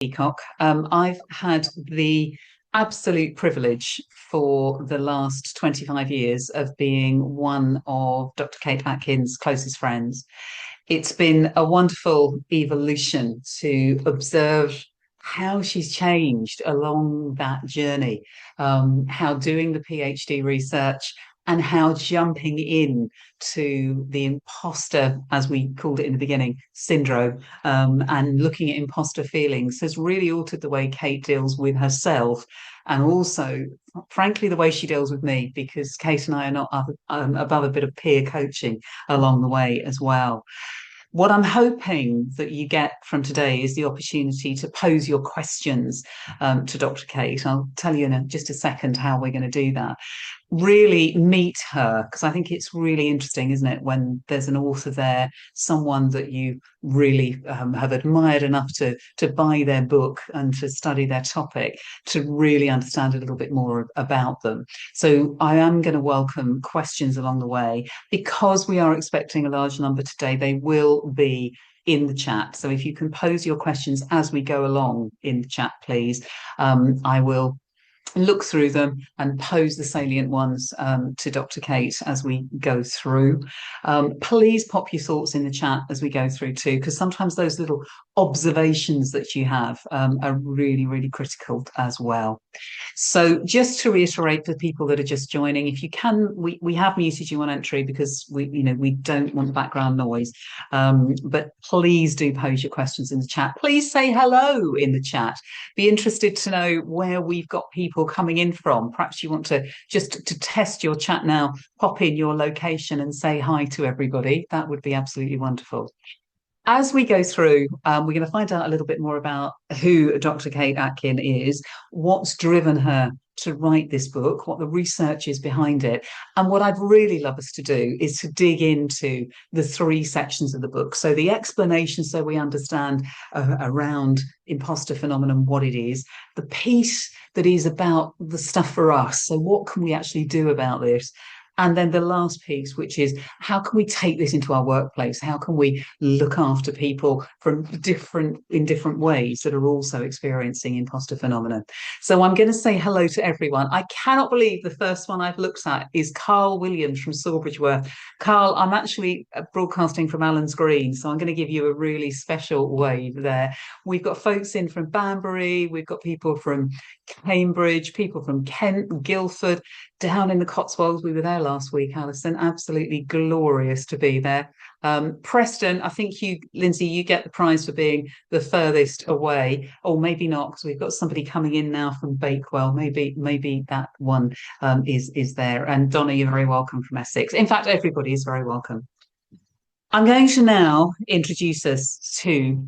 Peacock. I've had the absolute privilege for the last 25 years of being one of Dr. Kate Atkin's closest friends. It's been a wonderful evolution to observe how she's changed along that journey, how doing the PhD research and how jumping in to the imposter, as we called it in the beginning, syndrome, and looking at imposter feelings has really altered the way Kate deals with herself and also, frankly, the way she deals with me, because Kate and I are not above a bit of peer coaching along the way as well. What I'm hoping that you get from today is the opportunity to pose your questions to Dr. Kate. I'll tell you in just a second how we're going to do that. Really meet her, because I think it's really interesting, isn't it, when there's an author there, someone that you really have admired enough to buy their book and to study their topic, to really understand a little bit more about them. So I am going to welcome questions along the way. Because we are expecting a large number today, they will be in the chat. So if you can pose your questions as we go along in the chat, please. I will look through them and pose the salient ones to Dr. Kate as we go through. Please pop your thoughts in the chat as we go through too, because sometimes those little observations that you have are really, really critical as well. So just to reiterate for people that are just joining, if you can, we have muted you on entry because we don't want background noise. But please do pose your questions in the chat. Please say hello in the chat. Be interested to know where we've got people coming in from. Perhaps you want to just to test your chat now, pop in your location and say hi to everybody. That would be absolutely wonderful. As we go through, we're going to find out a little bit more about who Dr. Kate Atkin is, what's driven her to write this book, what the research is behind it. And what I'd really love us to do is to dig into the three sections of the book. So the explanation, so we understand around imposter phenomenon, what it is, the piece that is about the stuff for us. So what can we actually do about this? And then the last piece, which is how can we take this into our workplace? How can we look after people in different ways that are also experiencing imposter phenomenon? So I'm going to say hello to everyone. I cannot believe the first one I've looked at is Carl Williams from Sawbridgeworth. Carl, I'm actually broadcasting from Allens Green, so I'm going to give you a really special wave there. We've got folks in from Banbury, we've got people from Cambridge, people from Kent, Guildford, down in the Cotswolds. We were there last week, Alison. Absolutely glorious to be there. Preston, I think Lindsay, you get the prize for being the furthest away, or maybe not, because we've got somebody coming in now from Bakewell. Maybe that one is there. And Donna, you're very welcome from Essex. In fact, everybody is very welcome. I'm going to now introduce us to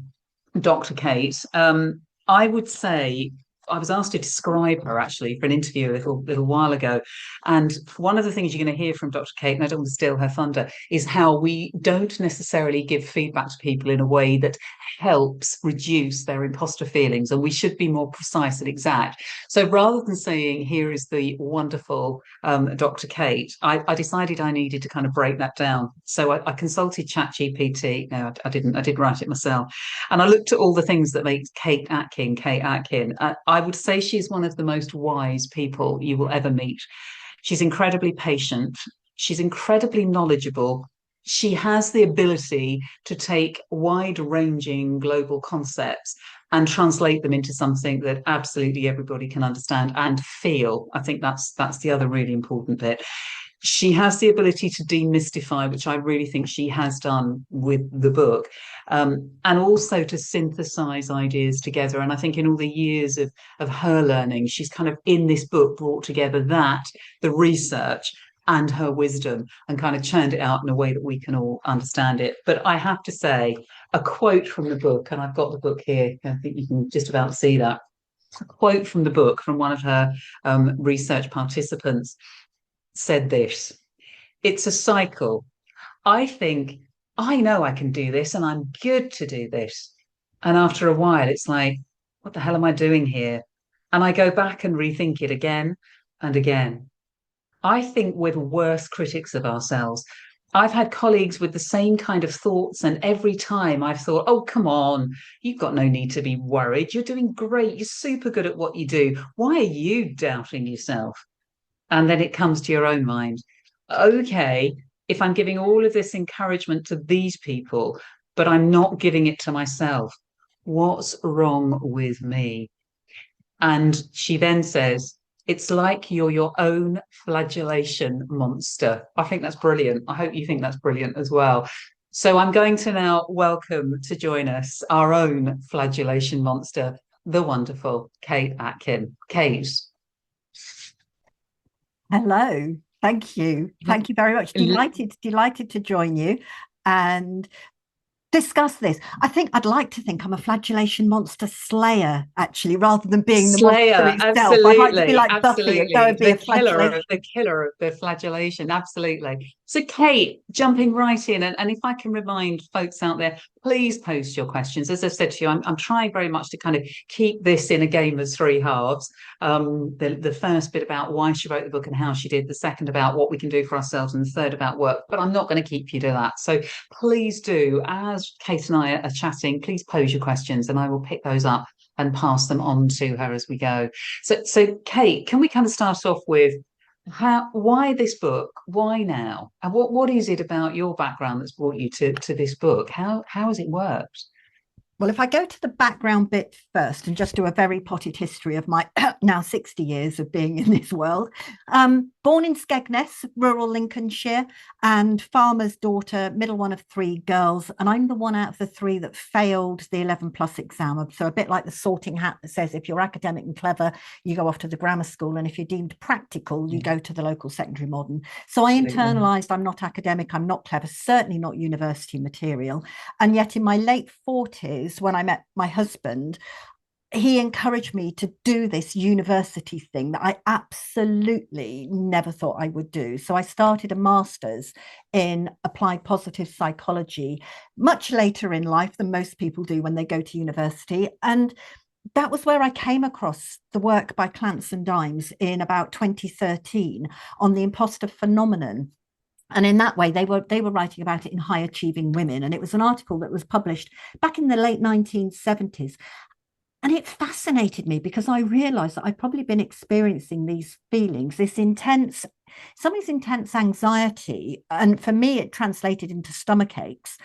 Dr. Kate. I would say I was asked to describe her actually for an interview a little while ago. And one of the things you're going to hear from Dr. Kate, and I don't want to steal her thunder, is how we don't necessarily give feedback to people in a way that helps reduce their imposter feelings. And we should be more precise and exact. So rather than saying, here is the wonderful Dr. Kate, I decided I needed to kind of break that down. So I consulted ChatGPT. No, I didn't. I did write it myself. And I looked at all the things that make Kate Atkin, Kate Atkin. I would say she's one of the most wise people you will ever meet. She's incredibly patient. She's incredibly knowledgeable. She has the ability to take wide-ranging global concepts and translate them into something that absolutely everybody can understand and feel. I think that's the other really important bit. She has the ability to demystify, which I really think she has done with the book, and also to synthesize ideas together. And I think in all the years of her learning, she's kind of in this book brought together the research and her wisdom and kind of churned it out in a way that we can all understand it. But I have to say, a quote from the book, and I've got the book here, I think you can just about see that, a quote from the book from one of her research participants said this: it's a cycle. I think, I know I can do this and I'm good to do this. And after a while, it's like, what the hell am I doing here? And I go back and rethink it again and again. I think we're the worst critics of ourselves. I've had colleagues with the same kind of thoughts, and every time I've thought, oh, come on, you've got no need to be worried. You're doing great. You're super good at what you do. Why are you doubting yourself? And then it comes to your own mind. Okay, if I'm giving all of this encouragement to these people, but I'm not giving it to myself, what's wrong with me? And she then says, it's like you're your own flagellation monster. I think that's brilliant. I hope you think that's brilliant as well. So I'm going to now welcome to join us our own flagellation monster, the wonderful Kate Atkin. Kate. Hello. Thank you. Thank you very much. Delighted to join you and discuss this. I think I'd like to think I'm a flagellation monster slayer, actually, rather than being the monster Slayer, itself. I'd like to be absolutely, like Buffy and go absolutely. and be a The flagellation. killer of the flagellation, absolutely. So, Kate, jumping right in, and if I can remind folks out there, please post your questions. As I said to you, I'm trying very much to kind of keep this in a game of three halves. The first bit about why she wrote the book and how she did, the second about what we can do for ourselves, and the third about work. But I'm not going to keep you to that. So please do, as Kate and I are chatting, please pose your questions, and I will pick those up and pass them on to her as we go. So Kate, can we kind of start off with why this book? Why now? And what is it about your background that's brought you to this book? How has it worked? Well, if I go to the background bit first and just do a very potted history of my now 60 years of being in this world, born in Skegness, rural Lincolnshire, and farmer's daughter, middle one of three girls. And I'm the one out of the three that failed the 11 plus exam. So a bit like the sorting hat that says if you're academic and clever, you go off to the grammar school. And if you're deemed practical, you Yeah, go to the local secondary modern. So I absolutely. internalized I'm not academic, I'm not clever, certainly not university material. And yet, in my late 40s, when I met my husband, he encouraged me to do this university thing that I absolutely never thought I would do. So I started a master's in applied positive psychology much later in life than most people do when they go to university. And that was where I came across the work by Clance and Dimes in about 2013 on the imposter phenomenon. And in that way, they were writing about it in high achieving women. And it was an article that was published back in the late 1970s. And it fascinated me because I realized that I'd probably been experiencing these feelings, some of this intense anxiety. And for me, it translated into stomach aches,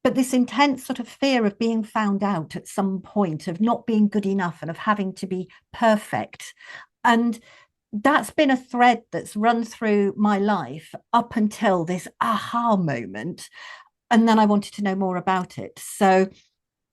but this intense sort of fear of being found out at some point, of not being good enough and of having to be perfect. And that's been a thread that's run through my life up until this aha moment. And then I wanted to know more about it. So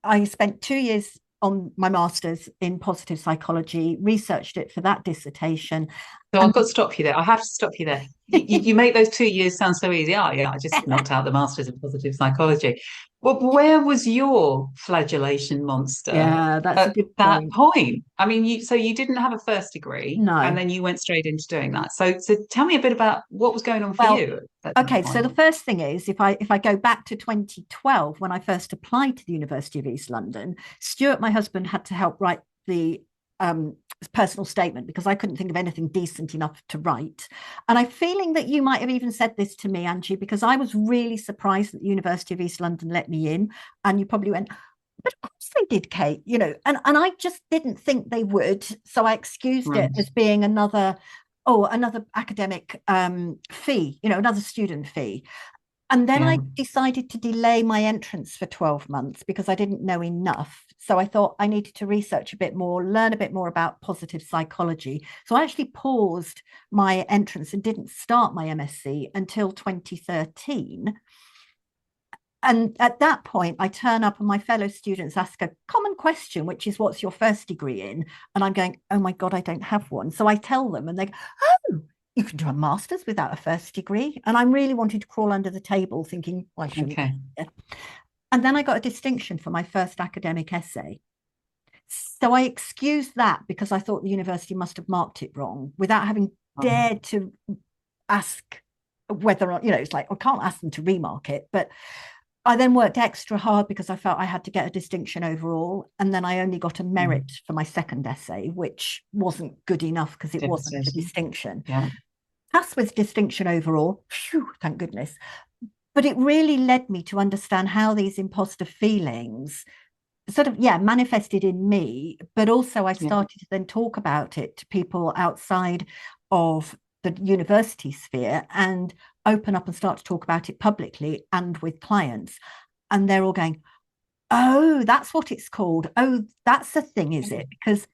I spent 2 years on my master's in positive psychology, researched it for that dissertation. So I've And got to stop you there. I have to stop you there. You make those 2 years sound so easy. Oh, yeah, I just knocked out the master's in positive psychology. Well, where was your flagellation monster yeah, that's a at good that point. point? I mean, you didn't have a first degree, and No. then you went straight into doing that. So tell me a bit about what was going on for Well, you at that okay, so point. the first thing is if I go back to 2012 when I first applied to the University of East London, Stuart, my husband, had to help write the personal statement because I couldn't think of anything decent enough to write. And I'm feeling that you might have even said this to me, Angie, because I was really surprised that the University of East London let me in. And you probably went, but of course they did, Kate, and I just didn't think they would. So I excused it Right. as being another academic fee, another student fee. And then Yeah. I decided to delay my entrance for 12 months because I didn't know enough. So I thought I needed to research a bit more, learn a bit more about positive psychology. So I actually paused my entrance and didn't start my MSc until 2013. And at that point, I turn up and my fellow students ask a common question, which is, what's your first degree in? And I'm going, oh my God, I don't have one. So I tell them and they go, oh, you can do a master's without a first degree. And I'm really wanting to crawl under the table thinking, well, I shouldn't. Okay. And then I got a distinction for my first academic essay. So I excused that because I thought the university must have marked it wrong without having dared to ask whether, it's like, I can't ask them to remark it, but I then worked extra hard because I felt I had to get a distinction overall. And then I only got a merit for my second essay, which wasn't good enough because it wasn't a Devastating. distinction. Yeah. Passed with distinction overall, phew, thank goodness. but it really led me to understand how these imposter feelings sort of, yeah, manifested in me, but also I Yeah. started to then talk about it to people outside of the university sphere and open up and start to talk about it publicly and with clients. And they're all going, oh, that's what it's called. Oh, that's the thing, is it? Because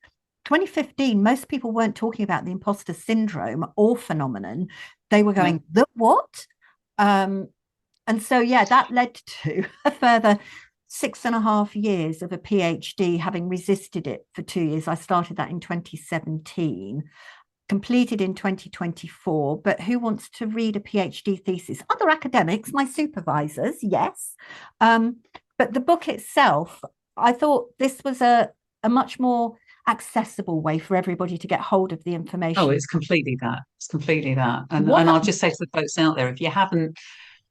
2015, most people weren't talking about the imposter syndrome or phenomenon. They were No. going, the what? Um, and so, yeah, that led to a further 6.5 years of a PhD, having resisted it for 2 years. I started that in 2017, completed in 2024. But who wants to read a PhD thesis? Other academics, my supervisors, yes. But the book itself, I thought this was a much more accessible way for everybody to get hold of the Oh, information. it's completely that. It's completely that. And What I'll just say to the folks out there, if you haven't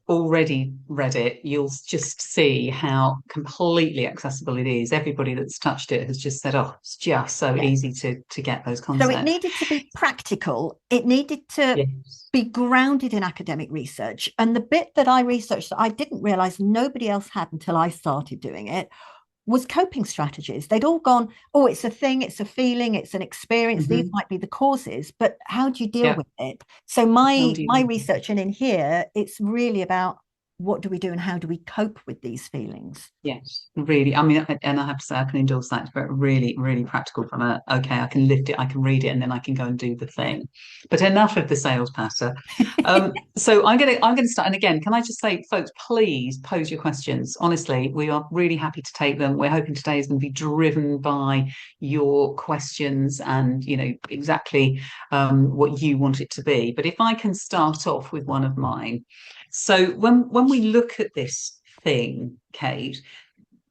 already read it, you'll just see how completely accessible it is. Everybody that's touched it has just said, "Oh, it's just so yeah. easy to get those So it concepts." needed to be practical. It needed to Yes. be grounded in academic research. And the bit that I researched that I didn't realize nobody else had until I started doing it was coping strategies. They'd all gone, oh, it's a thing, it's a feeling, it's an experience. These Hmm. might be the causes, but how do you deal Yeah. with it? So How my do my you? research, and in here, it's really about what do we do and how do we cope with these feelings? Yes, really. I mean, and I have to say, I can endorse that. It's very, really, really practical from a, okay, I can lift it, I can read it, and then I can go and do the thing. But enough of the sales patter. So I'm gonna start. And again, can I just say, folks, please pose your questions. Honestly, we are really happy to take them. We're hoping today is going to be driven by your questions and, exactly what you want it to be. But if I can start off with one of mine. So when we look at this thing, Kate,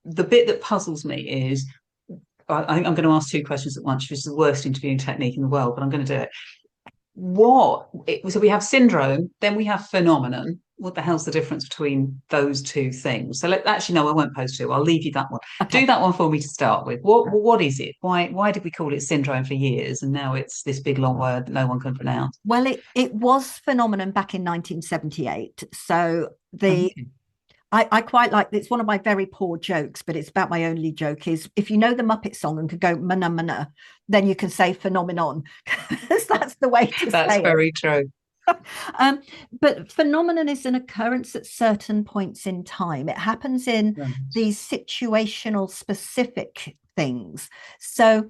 the bit that puzzles me is I'm going to ask two questions at once, which is the worst interviewing technique in the world, but I'm going to do it. So we have syndrome, then we have phenomenon. What the hell's the difference between those two things? So actually, no, I won't pose two. I'll leave you that one. Do Okay. that one for me to start with. What is it? Why did we call it syndrome for years, and now it's this big long word that no one can pronounce? Well, it was phenomenon back in 1978. So Okay. I quite like, it's one of my very poor jokes, but it's about my only joke is if you know the Muppet song and could go mana mana, then you can say phenomenon, because that's the way to That's say it. very true. Um, but phenomenon is an occurrence at certain points in time. It happens in Right. these situational specific things. So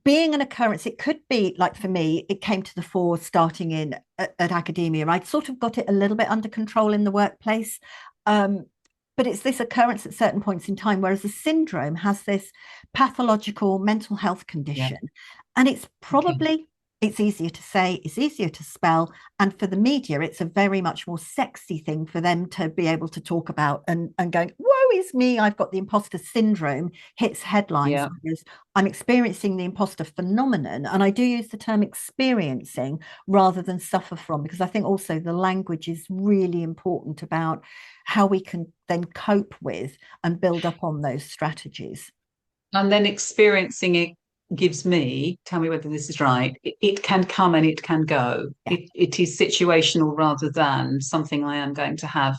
being an occurrence, it could be like, for me, it came to the fore starting in at academia. I'd sort of got it a little bit under control in the workplace. Um, but it's this occurrence at certain points in time, whereas a syndrome has this pathological mental health Yeah. condition. And it's Okay. probably, it's easier to say, it's easier to spell. And for the media, it's a very much more sexy thing for them to be able to talk about and going, woe is me, I've got the imposter syndrome, hits headlines. Yeah. Whereas I'm experiencing the imposter phenomenon. And I do use the term experiencing rather than suffer from, because I think also the language is really important about how we can then cope with and build up on those strategies. And then experiencing it gives me, tell me whether this is right, it can come and it can go. Yeah. It is situational rather than something I am going to have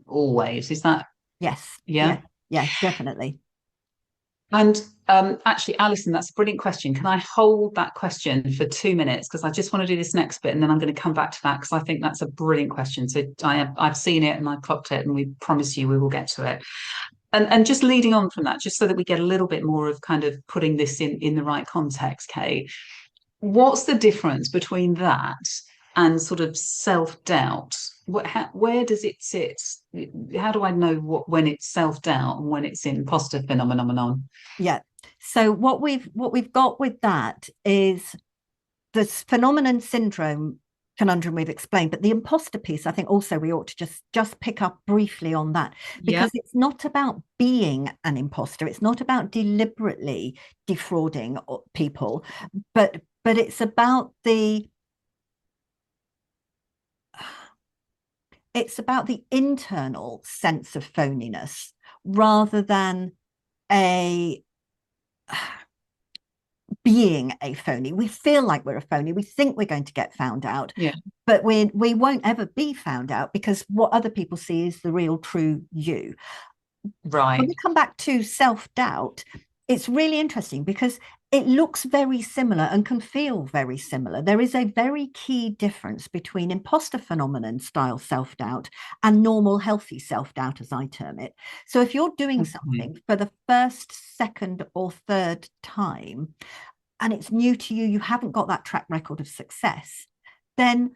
always. Is that, Yes. yeah? Yeah. Yeah, definitely. And actually, Alison, that's a brilliant question. Can I hold that question for 2 minutes? Because I just want to do this next bit and then I'm going to come back to that because I think that's a brilliant question. So I've seen it and I've clocked it and we promise you we will get to it. And just leading on from that, just so that we get a little bit more of kind of putting this in the right context, Kate, what's the difference between that and sort of self-doubt? Where does it sit? How do I know when it's self-doubt and when it's imposter phenomenon? Yeah. So what we've got with that is this phenomenon syndrome conundrum we've explained, but the imposter piece, I think also we ought to just pick up briefly on that, Yeah. because it's not about being an imposter, it's not about deliberately defrauding people, but it's about the internal sense of phoniness rather than a being a phony. We feel like we're a phony. We think we're going to get found out, Yeah. but we won't ever be found out, because what other people see is the real true you. When Right. we come back to self-doubt, it's really interesting because it looks very similar and can feel very similar. There is a very key difference between imposter phenomenon style self-doubt and normal healthy self-doubt, as I term it. So if you're doing Okay. something for the first, second, or third time, and it's new to you, you haven't got that track record of success, then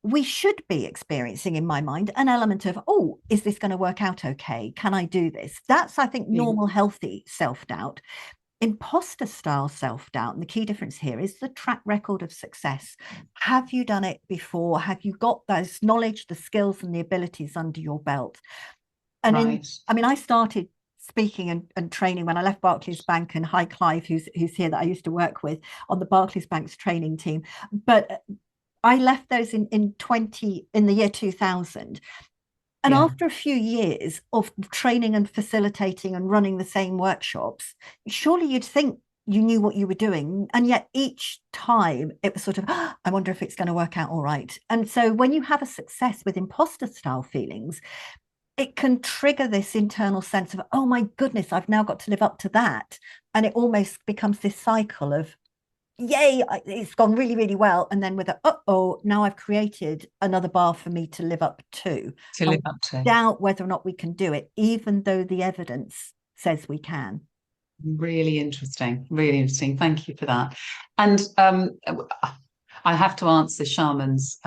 we should be experiencing, in my mind, an element of, oh, is this going to work out okay? Can I do this? That's, I think, Yeah. normal, healthy self-doubt. Imposter style self-doubt, and the key difference here is the track record of success. Have you done it before? Have you got those knowledge, the skills, and the abilities under your belt? And Right. I mean, I started speaking and training when I left Barclays Bank, and hi Clive, who's here, that I used to work with on the Barclays Bank's training team. But I left those in the year 2000. And Yeah. after a few years of training and facilitating and running the same workshops, surely you'd think you knew what you were doing. And yet each time it was sort of, oh, I wonder if it's going to work out all right. And so when you have a success with imposter style feelings, it can trigger this internal sense of, oh my goodness, I've now got to live up to that. And it almost becomes this cycle of, yay, it's gone really, really well. And then with a, uh-oh, now I've created another bar for me to live up to. To And live up to. doubt whether or not we can do it, even though the evidence says we can. Really interesting. Really interesting. Thank you for that. And I have to answer Shaman's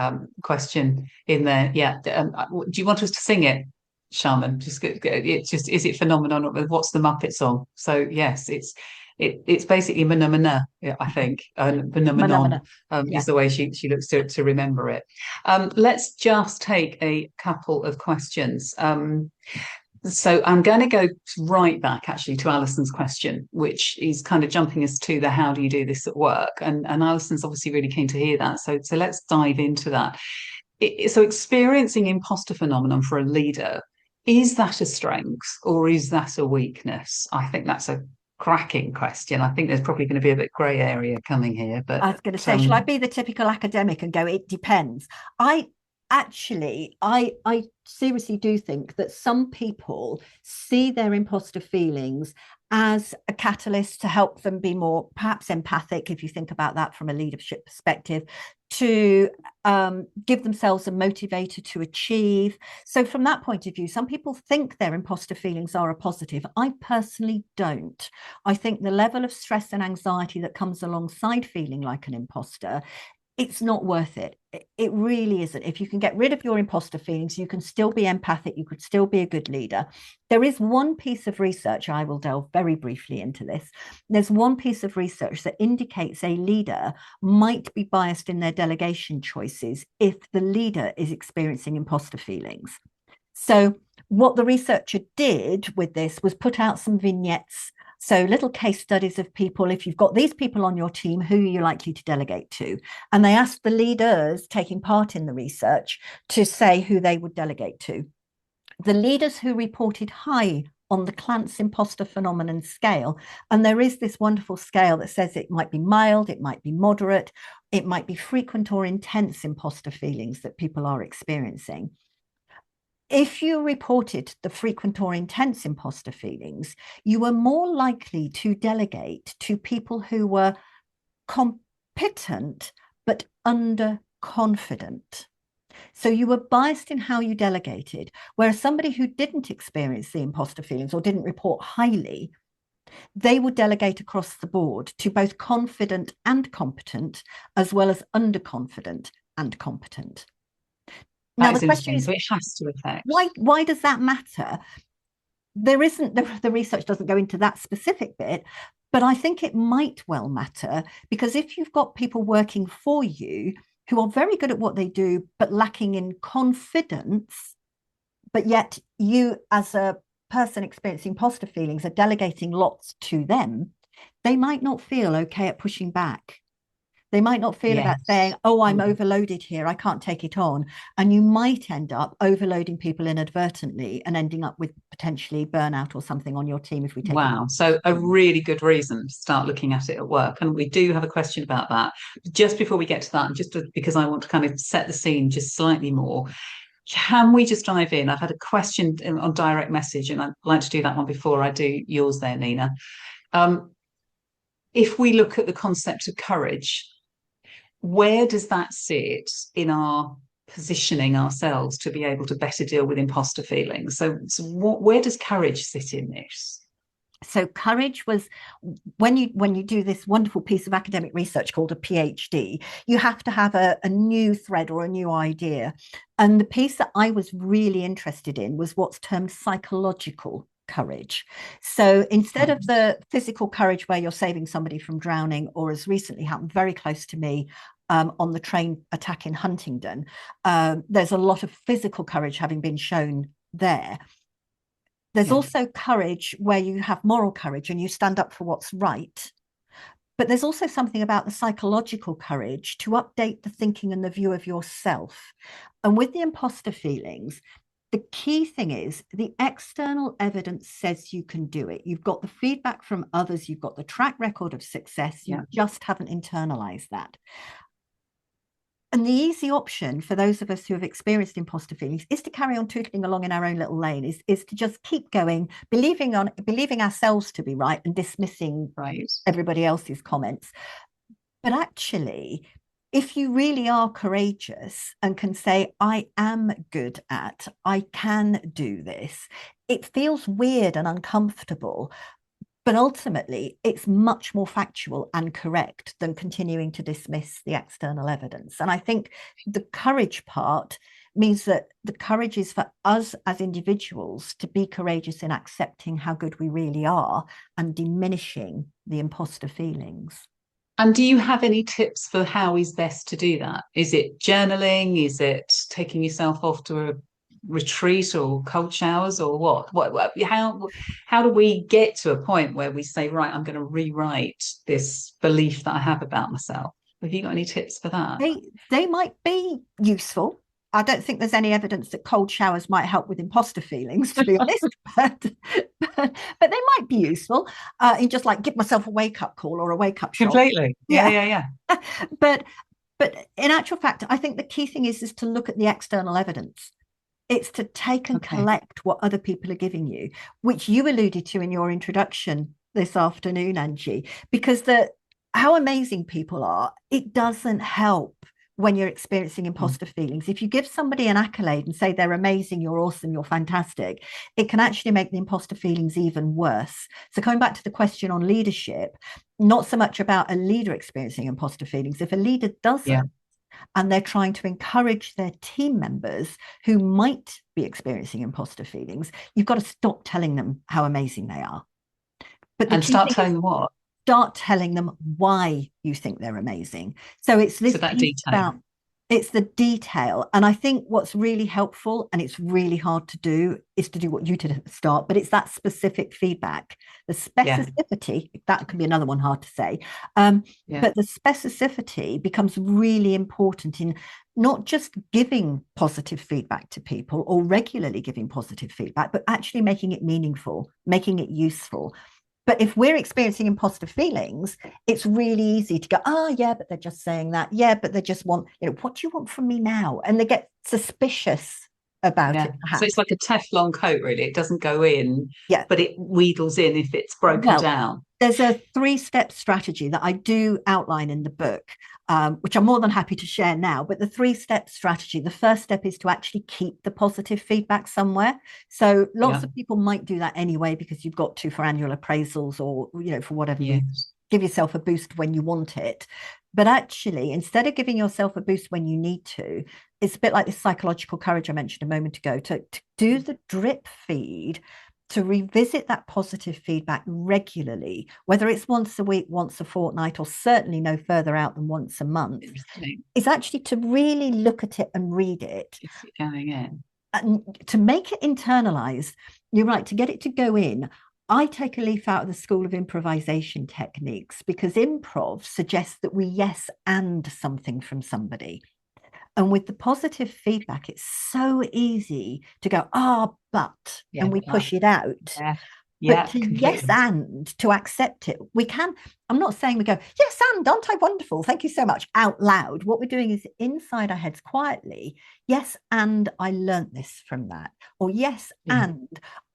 question in there. Yeah. Do you want us to sing it, Shaman? It's just, is it phenomenon? What's the Muppet song? So yes, it's basically phenomena, I think. Phenomenon Phenomena. is Yeah. the way she looks to remember it. Let's just take a couple of questions. So I'm going to go right back actually to Alison's question, which is kind of jumping us to the how do you do this at work? And Alison's obviously really keen to hear that. So let's dive into that. So experiencing imposter phenomenon for a leader, is that a strength or is that a weakness? I think that's a cracking question. I think there's probably going to be a bit grey area coming here, but I was going to say, shall I be the typical academic and go, it depends? I I seriously do think that some people see their imposter feelings as a catalyst to help them be more perhaps empathic, if you think about that from a leadership perspective, to give themselves a motivator to achieve. So from that point of view, some people think their imposter feelings are a positive. I personally don't. I think the level of stress and anxiety that comes alongside feeling like an imposter, it's not worth it. It really isn't. If you can get rid of your imposter feelings, you can still be empathic, you could still be a good leader. There is one piece of research, I will delve very briefly into this. There's one piece of research that indicates a leader might be biased in their delegation choices if the leader is experiencing imposter feelings. So what the researcher did with this was put out some vignettes, so little case studies of people. If you've got these people on your team, who are you likely to delegate to? And they asked the leaders taking part in the research to say who they would delegate to. The leaders who reported high on the Clance imposter phenomenon scale, and there is this wonderful scale that says it might be mild, it might be moderate, it might be frequent or intense imposter feelings that people are experiencing. If you reported the frequent or intense imposter feelings, you were more likely to delegate to people who were competent but underconfident. So you were biased in how you delegated, whereas somebody who didn't experience the imposter feelings or didn't report highly, they would delegate across the board to both confident and competent, as well as underconfident and competent. Now, that the is question interesting. is, So it has to affect. why does that matter? There isn't, the research doesn't go into that specific bit, but I think it might well matter, because if you've got people working for you who are very good at what they do, but lacking in confidence, but yet you as a person experiencing imposter feelings are delegating lots to them, they might not feel okay at pushing back. They might not feel about saying, Yes. oh, I'm overloaded here, I can't take it on. And you might end up overloading people inadvertently and ending up with potentially burnout or something on your team if we take it. Wow. So a really good reason to start looking at it at work. And we do have a question about that. Just before we get to that, and because I want to kind of set the scene just slightly more, can we just dive in? I've had a question on direct message, and I'd like to do that one before I do yours there, Nina. If we look at the concept of courage, where does that sit in our positioning ourselves to be able to better deal with imposter feelings? So where does courage sit in this? So courage was when you do this wonderful piece of academic research called a PhD, you have to have a new thread or a new idea. And the piece that I was really interested in was what's termed psychological courage. So instead of the physical courage where you're saving somebody from drowning, or as recently happened very close to me, on the train attack in Huntingdon, there's a lot of physical courage having been shown there. There's also courage where you have moral courage and you stand up for what's right. But there's also something about the psychological courage to update the thinking and the view of yourself. And with the imposter feelings, the key thing is the external evidence says you can do it. You've got the feedback from others, you've got the track record of success, you just haven't internalized that. And the easy option for those of us who have experienced imposter feelings is to carry on tootling along in our own little lane, is to just keep going, believing ourselves to be right and dismissing everybody else's comments. But actually, if you really are courageous and can say, I am good at, I can do this, it feels weird and uncomfortable. But ultimately, it's much more factual and correct than continuing to dismiss the external evidence. And I think the courage part means that the courage is for us as individuals to be courageous in accepting how good we really are and diminishing the imposter feelings. And do you have any tips for how is best to do that? Is it journaling? Is it taking yourself off to a retreat or cold showers, or what? How do we get to a point where we say, right, I'm going to rewrite this belief that I have about myself? Have you got any tips for that? They might be useful. I don't think there's any evidence that cold showers might help with imposter feelings, to be honest, but they might be useful in just like give myself a wake-up call or a wake-up shot. Completely. Yeah. But in actual fact, I think the key thing is to look at the external evidence. It's to take and collect what other people are giving you, which you alluded to in your introduction this afternoon, Angie, because how amazing people are, it doesn't help when you're experiencing imposter feelings. If you give somebody an accolade and say they're amazing, you're awesome, you're fantastic, it can actually make the imposter feelings even worse. So coming back to the question on leadership, not so much about a leader experiencing imposter feelings. If a leader doesn't, and they're trying to encourage their team members who might be experiencing imposter feelings, you've got to stop telling them how amazing they are. And start telling them what? Start telling them why you think they're amazing. So it's this piece about, it's the detail. And I think what's really helpful, and it's really hard to do, is to do what you did at the start, but it's that specific feedback. The specificity, that can be another one hard to say. But the specificity becomes really important in not just giving positive feedback to people or regularly giving positive feedback, but actually making it meaningful, making it useful. But if we're experiencing imposter feelings, it's really easy to go, oh, yeah, but they're just saying that. Yeah, but they just want, what do you want from me now? And they get suspicious about it. Perhaps. So it's like a Teflon coat, really. It doesn't go in, but it wheedles in if it's broken down. There's a 3-step strategy that I do outline in the book, which I'm more than happy to share now. But the 3-step strategy, the first step is to actually keep the positive feedback somewhere. So lots of people might do that anyway, because you've got to for annual appraisals or, for whatever you give yourself a boost when you want it. But actually, instead of giving yourself a boost when you need to, it's a bit like the psychological courage I mentioned a moment ago, to do the drip feed, to revisit that positive feedback regularly, whether it's once a week, once a fortnight, or certainly no further out than once a month, is actually to really look at it and read it. Going in. And to make it internalized, you're right, to get it to go in, I take a leaf out of the School of Improvisation Techniques because improv suggests that we yes and something from somebody. And with the positive feedback, it's so easy to go, but, Yeah, and we but push it out. yeah, But yeah, to yes completely. and to accept it, we can. I'm not saying we go, yes, and aren't I wonderful? Thank you so much out loud. What we're doing is inside our heads quietly, yes, and I learned this from that. Or yes, Yeah, and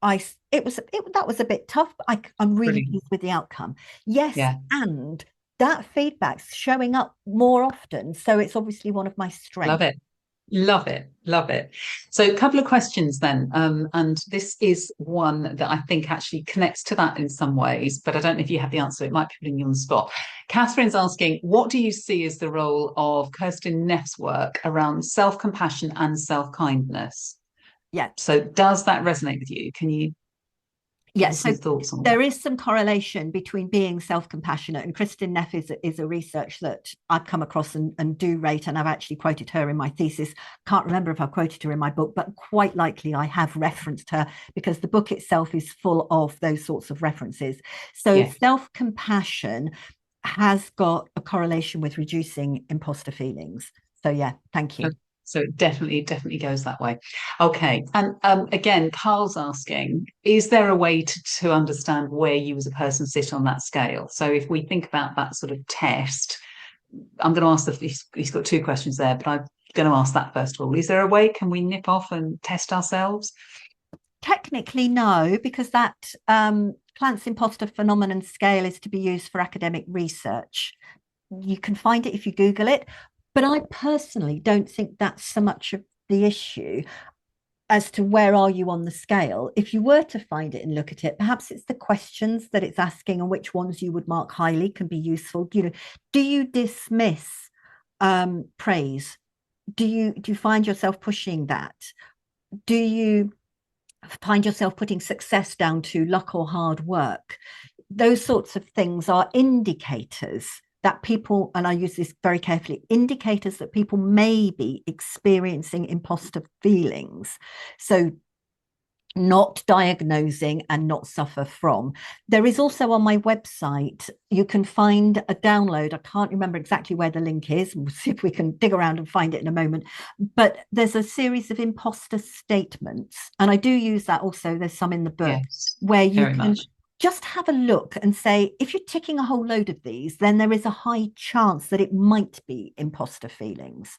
that was a bit tough, but I'm really brilliant. pleased with the outcome. Yes, Yeah. and that feedback's showing up more often. So it's obviously one of my Love strengths. it. Love it. Love it. So, a couple of questions then. And this is one that I think actually connects to that in some ways, but I don't know if you have the answer. It might be putting you on the spot. Catherine's asking, what do you see as the role of Kirsten Neff's work around self compassion and self kindness? Yeah. So, does that resonate with you? Can you give Yeah, us some so thoughts on that? there is some correlation between being self-compassionate, and Kristin Neff is a research that I've come across and do rate, and I've actually quoted her in my thesis. Can't remember if I've quoted her in my book, but quite likely I have referenced her because the book itself is full of those sorts of references. So Yeah. self-compassion has got a correlation with reducing imposter feelings. So yeah, thank you. So it definitely goes that way. Okay. And again, Carl's asking, is there a way to understand where you as a person sit on that scale? So if we think about that sort of test, I'm going to ask he's got two questions there, but I'm going to ask that first of all. Is there a way, can we nip off and test ourselves? Technically, no, because that Plant's imposter phenomenon scale is to be used for academic research. You can find it if you Google it, but I personally don't think that's so much of the issue as to where are you on the scale. If you were to find it and look at it, perhaps it's the questions that it's asking and which ones you would mark highly can be useful. You know, do you dismiss praise? Do you find yourself pushing that? Do you find yourself putting success down to luck or hard work? Those sorts of things are indicators that people, and I use this very carefully, indicators that people may be experiencing imposter feelings. So not diagnosing and not suffer from. There is also on my website, you can find a download. I can't remember exactly where the link is. We'll see if we can dig around and find it in a moment. But there's a series of imposter statements. And I do use that also. There's some in the book Yes, where you very can much. just have a look and say, if you're ticking a whole load of these, then there is a high chance that it might be imposter feelings.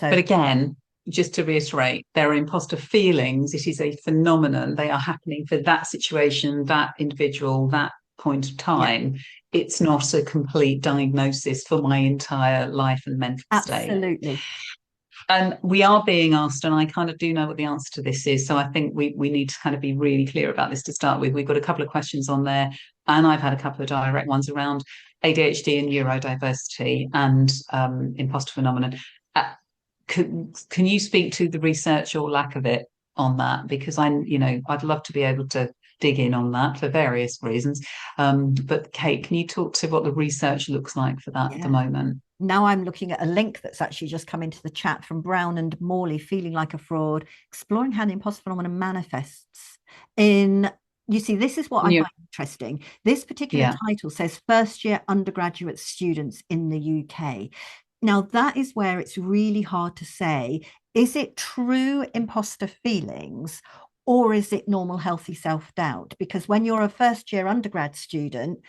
But So, again, just to reiterate, there are imposter feelings. It is a phenomenon. They are happening for that situation, that individual, that point of yeah, time. It's not a complete diagnosis for my entire life and mental state. absolutely. And we are being asked, and I kind of do know what the answer to this is. So I think we need to kind of be really clear about this to start with. We've got a couple of questions on there, and I've had a couple of direct ones around ADHD and neurodiversity and imposter phenomenon. Uh, can you speak to the research or lack of it on that? Because I'd love to be able to dig in on that for various reasons. But Kate, can you talk to what the research looks like for that at the Yeah. moment? Now I'm looking at a link that's actually just come into the chat from Brown and Morley, feeling like a fraud, exploring how the imposter phenomenon manifests in. You see, this is what I Yeah, find interesting. This particular yeah, title says first year undergraduate students in the UK. Now, that is where it's really hard to say, is it true imposter feelings or is it normal, healthy self doubt? Because when you're a first year undergrad student,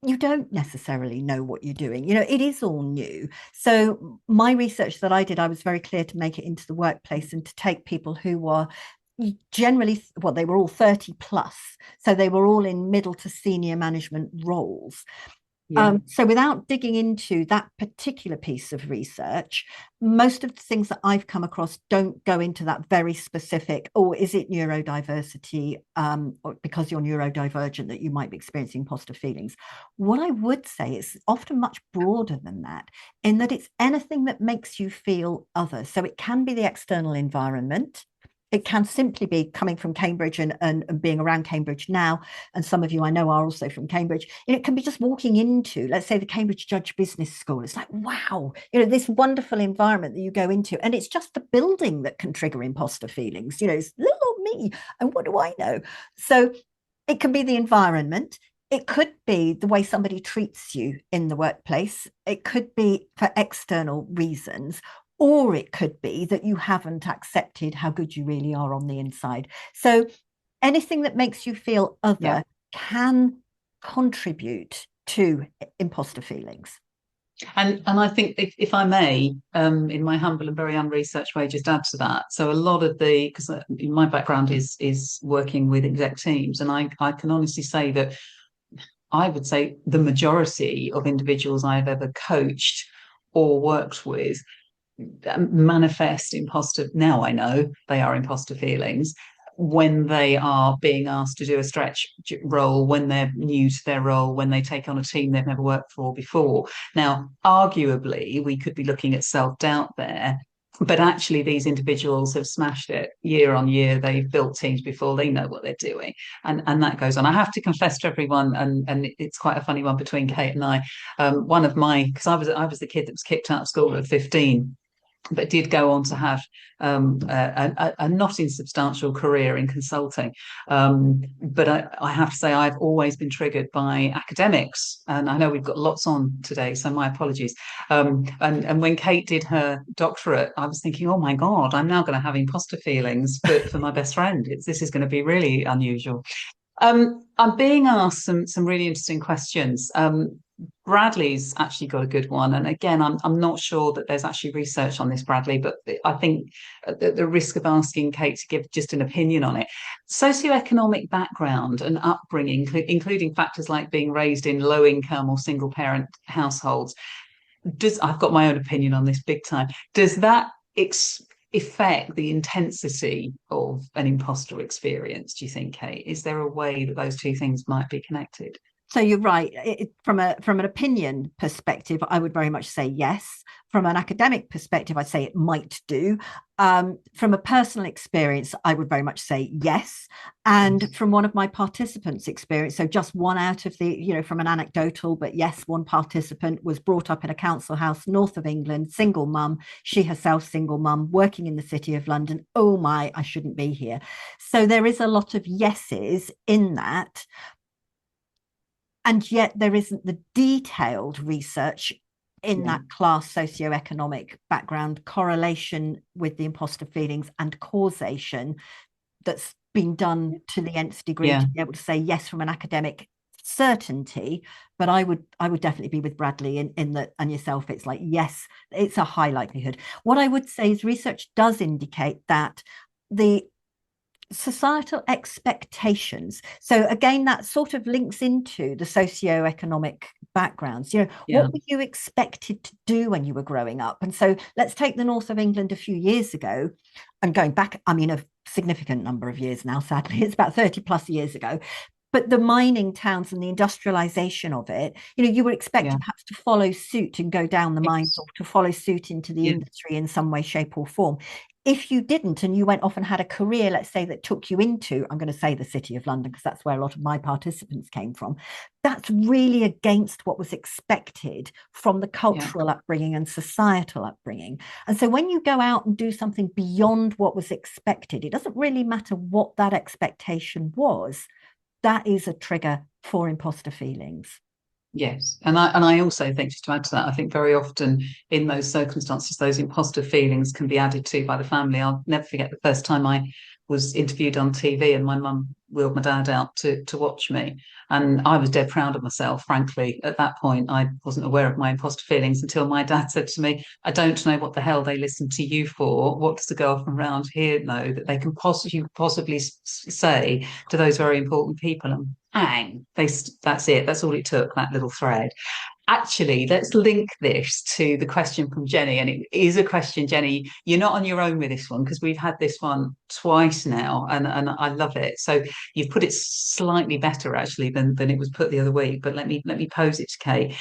you don't necessarily know what you're doing. You know, it is all new. So my research that I did, I was very clear to make it into the workplace and to take people who were generally, well, they were all 30 plus. So they were all in middle to senior management roles. yeah. So without digging into that particular piece of research, most of the things that I've come across don't go into that very specific, or is it neurodiversity, or because you're neurodivergent that you might be experiencing imposter feelings? What I would say is often much broader than that, in that it's anything that makes you feel other. So it can be the external environment. It can simply be coming from Cambridge and being around Cambridge now. And some of you I know are also from Cambridge. It can be just walking into, let's say, the Cambridge Judge Business School. It's like, wow, you know, this wonderful environment that you go into. And it's just the building that can trigger imposter feelings. You know, it's little me. And what do I know? So It can be the environment. It could be the way somebody treats you in the workplace. It could be for external reasons, or it could be that you haven't accepted how good you really are on the inside. So anything that makes you feel Yeah. other can contribute to imposter feelings. And I think if I may, in my humble and very unresearched way, just add to that. So a lot of the, because my background is working with exec teams, and I can honestly say that I would say the majority of individuals I've ever coached or worked with manifest imposter. Now I know they are imposter feelings when they are being asked to do a stretch role, when they're new to their role, when they take on a team they've never worked for before. Now, arguably, we could be looking at self-doubt there, but actually these individuals have smashed it year on year. They've built teams before, they know what they're doing, and that goes on. I have to confess to everyone, and it's quite a funny one between Kate and I. One of my, because I was the kid that was kicked out of school at 15, but did go on to have a not insubstantial career in consulting. But I have to say, I've always been triggered by academics. And I know we've got lots on today, so my apologies. And when Kate did her doctorate, I was thinking, oh my God, I'm now going to have imposter feelings for my best friend. This is going to be really unusual. I'm being asked some really interesting questions. Bradley's actually got a good one, and again, I'm not sure that there's actually research on this, Bradley, but I think at the risk of asking Kate to give just an opinion on it, socioeconomic background and upbringing, including factors like being raised in low income or single parent households, I've got my own opinion on this big time. Does that affect the intensity of an imposter experience, do you think, Kate? Is there a way that those two things might be connected? So you're right. From an opinion perspective, I would very much say yes. From an academic perspective, I'd say it might do. From a personal experience, I would very much say yes. And from one of my participants' experience, so just one out of the, from an anecdotal, but yes, one participant was brought up in a council house north of England, single mum, she herself single mum, working in the city of London. Oh my, I shouldn't be here. So there is a lot of yeses in that. And yet there isn't the detailed research in that class socioeconomic background correlation with the imposter feelings and causation that's been done to the nth degree to be able to say yes from an academic certainty. But I would definitely be with Bradley in that, and yourself, it's like yes, it's a high likelihood. What I would say is research does indicate that the societal expectations, so again that sort of links into the socioeconomic backgrounds, what were you expected to do when you were growing up? And so let's take the north of England a few years ago, and going back, I mean, a significant number of years now, sadly it's about 30 plus years ago, but the mining towns and the industrialization of it, you were expected perhaps to follow suit and go down the mines, or to follow suit into the industry in some way, shape, or form. If you didn't, and you went off and had a career, let's say, that took you into, I'm going to say the City of London, because that's where a lot of my participants came from, that's really against what was expected from the cultural upbringing and societal upbringing. And so when you go out and do something beyond what was expected, it doesn't really matter what that expectation was. That is a trigger for imposter feelings. Yes, and I also think, just to add to that, I think very often in those circumstances, those imposter feelings can be added to by the family. I'll never forget the first time I was interviewed on TV, and my mum wheeled my dad out to watch me, and I was dead proud of myself. Frankly, at that point, I wasn't aware of my imposter feelings until my dad said to me, "I don't know what the hell they listen to you for. What does the girl from around here know that they can possibly say to those very important people?" And bang, that's it. That's all it took, that little thread. Actually, let's link this to the question from Jenny. And it is a question, Jenny, you're not on your own with this one, because we've had this one twice now, and I love it. So you've put it slightly better, actually, than it was put the other week. But let me pose it to Kate.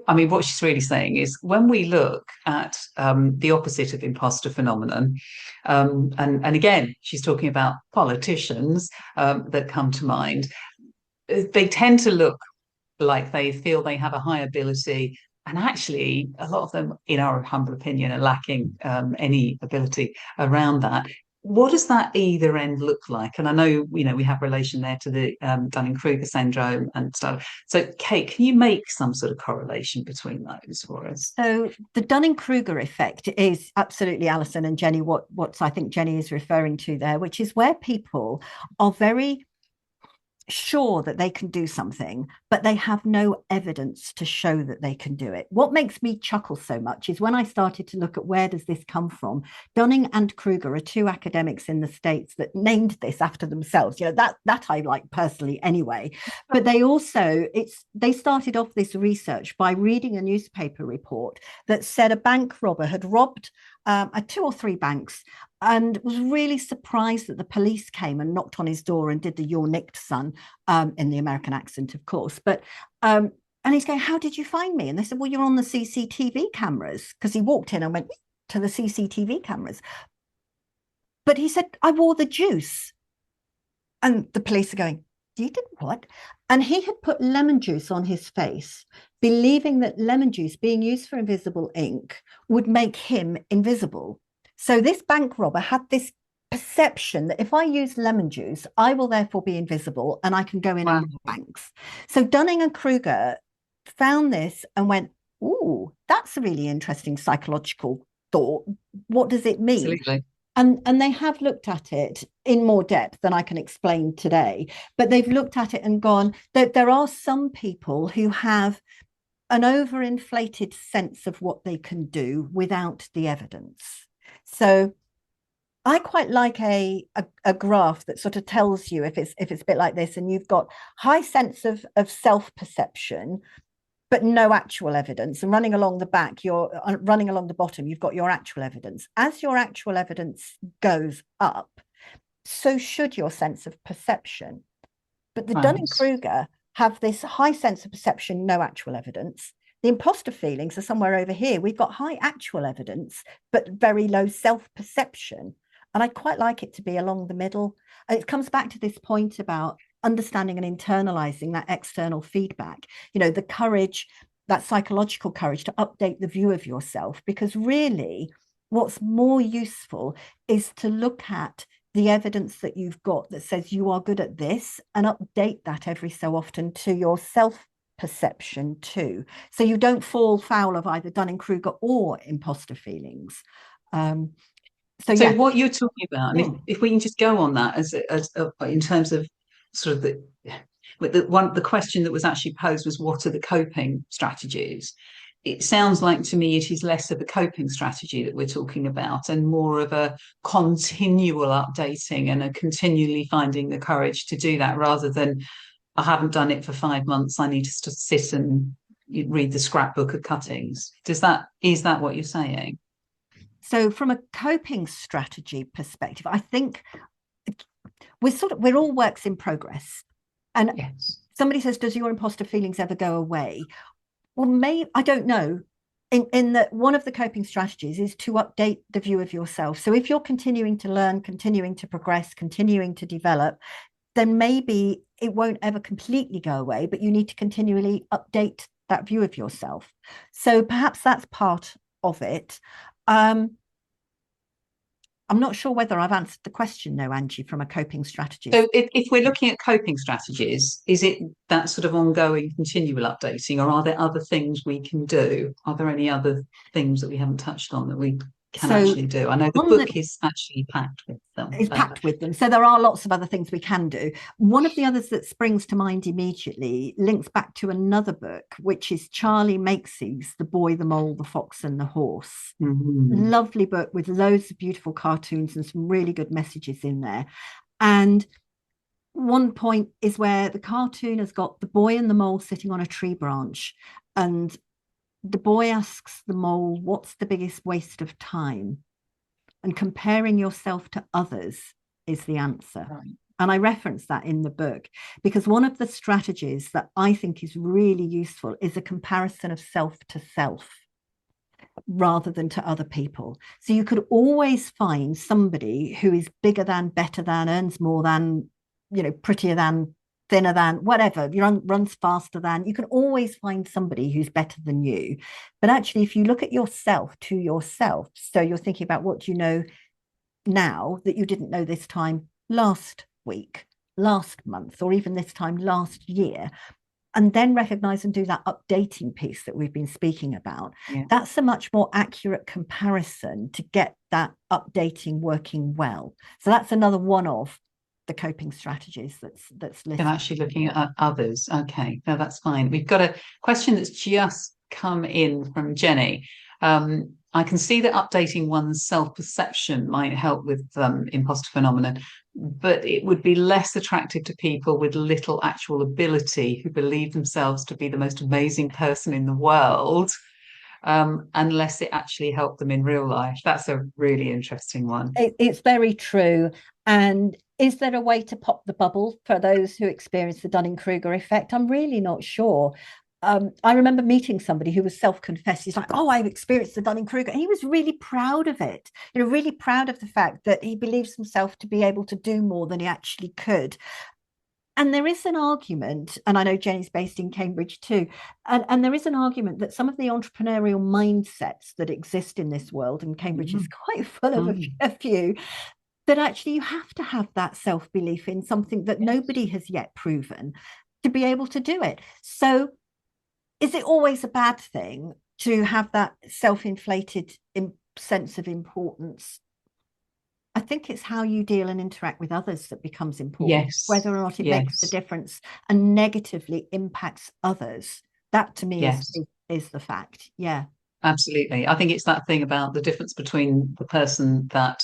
I mean, what she's really saying is when we look at the opposite of imposter phenomenon, and again, she's talking about politicians that come to mind, they tend to look like they feel they have a high ability. And actually, a lot of them, in our humble opinion, are lacking any ability around that. what does that either end look like? And I know, we have relation there to the Dunning-Kruger syndrome and stuff. So, Kate, can you make some sort of correlation between those for us? So the Dunning-Kruger effect is absolutely, Alison and Jenny, what I think Jenny is referring to there, which is where people are very sure that they can do something, but they have no evidence to show that they can do it. What makes me chuckle so much is when I started to look at where does this come from. Dunning and Kruger are two academics in the States that named this after themselves. That I like personally anyway. But they started off this research by reading a newspaper report that said a bank robber had robbed 2 or 3 banks and was really surprised that the police came and knocked on his door and did the "you're nicked, son," in the American accent, of course. But and he's going, "How did you find me?" And they said, "Well, you're on the CCTV cameras," because he walked in and went to the CCTV cameras. But he said, "I wore the juice." And the police are going, "You did what?" And he had put lemon juice on his face, believing that lemon juice being used for invisible ink would make him invisible. So this bank robber had this perception that if I use lemon juice, I will therefore be invisible and I can go in and rob banks. So Dunning and Kruger found this and went, "Ooh, that's a really interesting psychological thought. What does it mean?" Absolutely. And they have looked at it in more depth than I can explain today, but they've looked at it and gone that there are some people who have an overinflated sense of what they can do without the evidence. So I quite like a graph that sort of tells you if it's a bit like this, and you've got high sense of self-perception, but no actual evidence. And running along the back, you're running along the bottom, you've got your actual evidence. As your actual evidence goes up, so should your sense of perception. But the Dunning-Kruger have this high sense of perception, no actual evidence. The imposter feelings are somewhere over here. We've got high actual evidence, but very low self-perception. And I'd quite like it to be along the middle. And it comes back to this point about understanding and internalizing that external feedback, the courage, that psychological courage to update the view of yourself, because really what's more useful is to look at the evidence that you've got that says you are good at this and update that every so often to your self perception too, so you don't fall foul of either Dunning-Kruger or imposter feelings. So So yeah. what you're talking about, and if we can just go on that as in terms of sort of the question that was actually posed was, what are the coping strategies? It sounds like to me it is less of a coping strategy that we're talking about and more of a continual updating and a continually finding the courage to do that, rather than I haven't done it for 5 months, I need to sit and read the scrapbook of cuttings. Is that what you're saying? So from a coping strategy perspective, I think we're all works in progress. And yes. Somebody says, "Does your imposter feelings ever go away?" Well, maybe, I don't know. In that one of the coping strategies is to update the view of yourself. So if you're continuing to learn, continuing to progress, continuing to develop, then maybe it won't ever completely go away, but you need to continually update that view of yourself. So perhaps that's part of it. I'm not sure whether I've answered the question, though, Angie, from a coping strategy. So if we're looking at coping strategies, is it that sort of ongoing continual updating, or are there other things we can do? Are there any other things that we haven't touched on that we can actually do? I know the book is actually packed with them. It's packed with them. So there are lots of other things we can do. One of the others that springs to mind immediately links back to another book, which is Charlie Makesy's The Boy, the Mole, the Fox and the Horse. Mm-hmm. Lovely book with loads of beautiful cartoons and some really good messages in there. And one point is where the cartoon has got the boy and the mole sitting on a tree branch, and the boy asks the mole, "What's the biggest waste of time?" And comparing yourself to others is the answer. Right. And I reference that in the book because one of the strategies that I think is really useful is a comparison of self to self rather than to other people. So you could always find somebody who is bigger than, better than, earns more than, prettier than, thinner than, whatever, runs faster than. You can always find somebody who's better than you. But actually, if you look at yourself to yourself, so you're thinking about what do you know now that you didn't know this time last week, last month, or even this time last year, and then recognize and do that updating piece that we've been speaking about. Yeah. That's a much more accurate comparison to get that updating working well. So that's another one of the coping strategies that's listed. I'm actually looking at others. Okay, no, that's fine. We've got a question that's just come in from Jenny. I can see that updating one's self-perception might help with imposter phenomenon, but it would be less attractive to people with little actual ability who believe themselves to be the most amazing person in the world, unless it actually helped them in real life. That's a really interesting one. It's very true. And is there a way to pop the bubble for those who experience the Dunning-Kruger effect? I'm really not sure. I remember meeting somebody who was self-confessed. He's like, "Oh, I've experienced the Dunning-Kruger," and he was really proud of it. Really proud of the fact that he believes himself to be able to do more than he actually could. And there is an argument, and I know Jenny's based in Cambridge too, and there is an argument that some of the entrepreneurial mindsets that exist in this world, and Cambridge is quite full of a few, that actually you have to have that self-belief in something that nobody has yet proven to be able to do it. So is it always a bad thing to have that self-inflated sense of importance? I think it's how you deal and interact with others that becomes important, Yes. whether or not it makes a Yes. difference and negatively impacts others. That to me Yes. is the fact. Yeah. Absolutely. I think it's that thing about the difference between the person that